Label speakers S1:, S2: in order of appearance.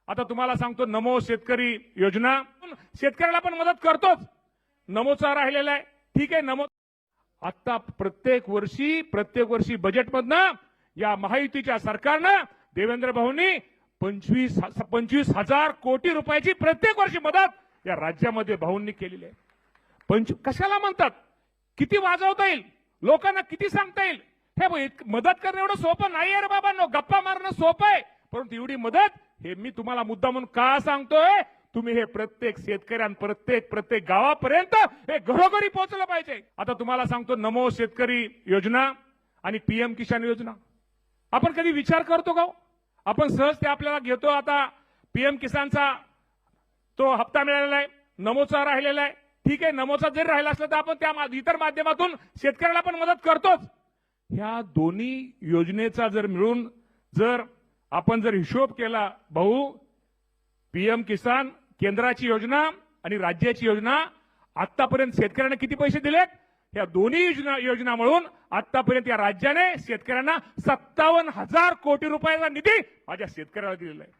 S1: आता तुम्हाला सांगतो नमो शेतकरी योजना, शेतकऱ्याला पण मदत करतोच. नमोचा राहिलेला आहे, ठीक आहे. नमो आता प्रत्येक वर्षी बजेटमधनं या महायुतीच्या सरकारनं देवेंद्र भाऊंनी 25,000 कोटी रुपयाची प्रत्येक वर्षी मदत या राज्यामध्ये भाऊंनी केलेली आहे. कशाला म्हणतात, किती वाजवता येईल, लोकांना किती सांगता येईल. हे मदत करणं एवढं सोपं नाही आहे रे बाबांनो. गप्पा मारणं सोपं आहे, परंतु एवढी मदत हे मी तुम्हाला मुद्दा म्हणून का सांगतोय, तुम्ही हे प्रत्येक प्रत्येक गावापर्यंत हे घरोघरी पोहोचलं पाहिजे. आता तुम्हाला सांगतो नमो शेतकरी योजना आणि पीएम किसान योजना आपण कधी विचार करतो का? आपण सहज ते आपल्याला घेतो. आता पीएम किसानचा तो हप्ता मिळालेला आहे, नमोचा राहिलेला आहे, ठीक आहे. नमोचा जरी राहिला असला तर आपण त्या इतर माध्यमातून शेतकऱ्याला पण मदत करतोच. ह्या दोन्ही योजनेचा जर मिळून आपण हिशोब केला भाऊ, पीएम किसान केंद्राची योजना आणि राज्याची योजना आतापर्यंत शेतकऱ्यांना किती पैसे दिलेत? या दोन्ही योजना मिळून आतापर्यंत या राज्याने शेतकऱ्यांना 57,000 कोटी रुपयाचा निधी माझ्या शेतकऱ्याला दिलेला आहे.